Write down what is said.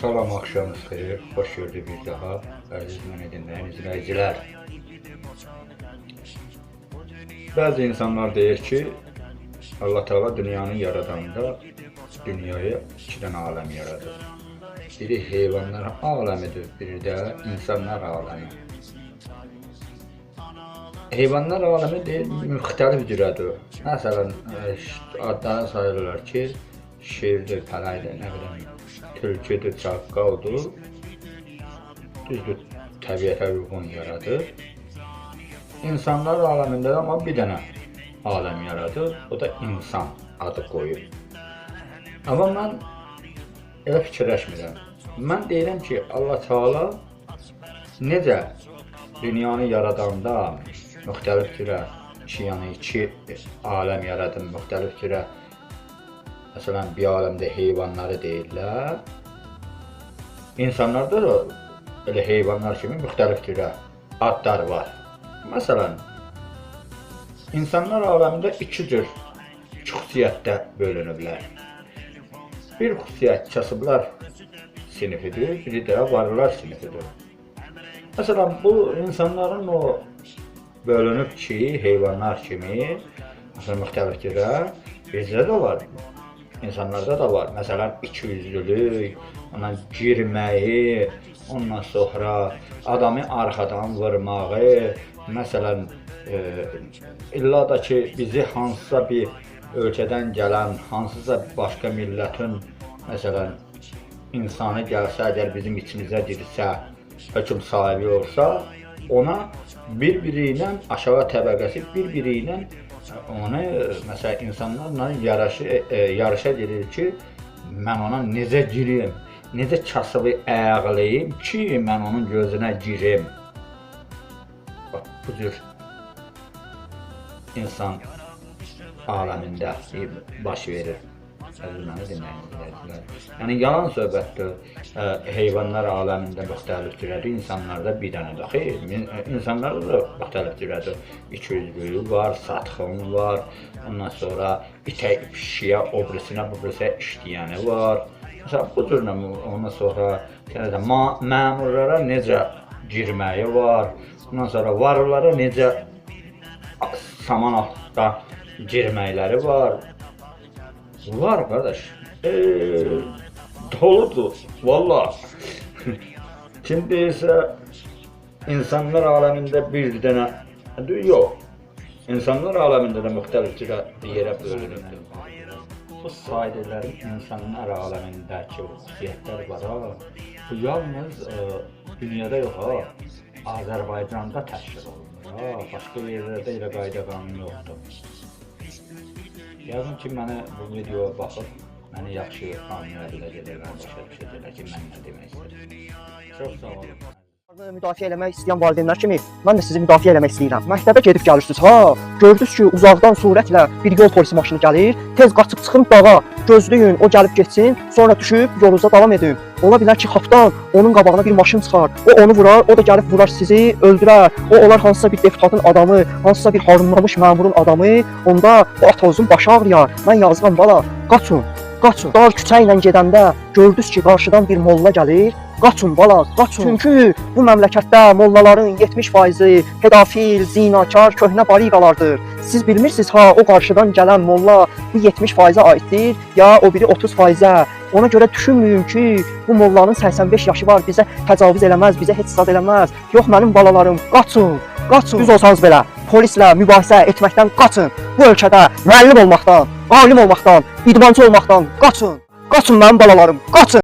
Salam, axşamınız xeyir, xoş gördük bir daha, əziz məni dinləyən izləyicilər. Bəzi insanlar deyir ki, Allah Teala dünyanı yaradanda dünyaya iki dənə aləm yaradır. Biri heyvanlar aləmidir, biri də insanlar aləmi. Heyvanlar aləmi deyil, müxtəlif cürədir. Məsələn, adları sayılırlar ki, şirdir, pələkdir, nə biləm, tülküdür, çaqqaldır. Düzdür, təbiətə uyğun yaradır. İnsanlar aləmində də amma bir dənə aləm yaradır, o da insan adı qoyur. Amma mən elə fikirləşmirəm. Mən deyirəm ki, Allah Teala necə dünyanı yaradanda müxtəlif cürə iki aləm yaradır, müxtəlif cürə. Məsələn, bir aləmdə heyvanları deyirlər. İnsanlarda da elə heyvanlar kimi müxtəlif cürə adlar var. Məsələn, insanlar aləmində iki xüsusiyyətdə bölünüblər. Bir xüsusiyyət kasıblar sinifidir, biri də varlılar sinifidir. Məsələn, bu insanların o bölünüb ki, heyvanlar kimi, məsələn, müxtəlif cürə bizdə də var. İnsanlarda da var. Məsələn, ikiyüzlülük, ondan girməyi, ondan sonra adamı arxadan vurmağı, məsələn, illa da ki, bizi hansısa bir ölkədən gələn, hansısa başqa millətin, məsələn, insanı gəlsə, əgər bizim içimizə girsə, hökm sahibi olsa, ona bir-biri ilə aşağı təbəqəsi bir-biri ilə onu, məsələn, insanlarla yarışa gedir ki, mən ona necə girim, necə kasıbı ayaqlayım ki, mən onun gözünə girim. Bax, bu cür insan aləmində baş verir. Məni dinləyicilər. Yəni, yalan söhbətdir. Heyvanlar aləmində müxtəlif cürədir, insanlarda bir dənədir. Xeyr, insanlarda da müxtəlif cürədir. İkiyüzlülük var, satxın var, ondan sonra itək pişiyə, obrisinə, işləyəni var. Məsələn, bu cürlə ondan sonra məmurlara necə girməyi var, ondan sonra varlılara necə saman altda girməkləri var. Var qardaş, doludur, valla. Kim deyirsə, insanlar aləmində bir dənə, yox, insanlar aləmində də müxtəlif yerə bölünürdür. Bu saydıqların insanlar aləmindəki xüsusiyyətlər var, bu yalnız dünyada yox, Azərbaycanda təşkil olunur, başqa yerlərdə elə qayda qanun yoxdur. Yazın ki, mənə bu videoya baxıb, məni yaxşı anlaya biləcəklər, başa düşəcəklər ki, mən nə demək istəyirəm. Çox sağ olun. Müdafiə eləmək istəyən valideynlər kimi mən də sizi müdafiə eləmək istəyirəm. Məktəbə gedib gəlirsiniz, gördünüz ki, uzaqdan surətlə bir yol polisi maşını gəlir, tez qaçıb çıxın dağa, gözləyin, o gəlib getsin, sonra düşüb yolunuza davam edin. Ola bilər ki, xapdan onun qabağına bir maşın çıxar, o onu vurar, o da gəlib vurar sizi, öldürər. O olar hansısa bir deputatın adamı, hansısa bir harunlamış məmurun adamı, onda o atovuzun başı ağrıyar. Mən yazıram, bala, qaçın, qaçın. Dar küçə ilə gedəndə gördünüz ki, qarşıdan bir molla gəlir, qaçın bala, qaçın. Çünki bu məmləkətdə mollaların 70%-i pedofil, zinakar, köhnə bariqalardır. Siz bilmirsiniz, o qarşıdan gələn molla bu 70%-ə aiddir, ya o biri 30%-ə. Ona görə düşünməyin ki, bu mollanın 85 yaşı var, bizə təcavüz eləməz, bizə heç zad eləməz. Yox, mənim balalarım, qaçın, qaçın. Düz olsanız belə, polislə mübahisə etməkdən qaçın. Bu ölkədə müəllim olmaqdan, alim olmaqdan, idmançı olmaqdan qaçın. Qaçın mənim balalarım, qaçın.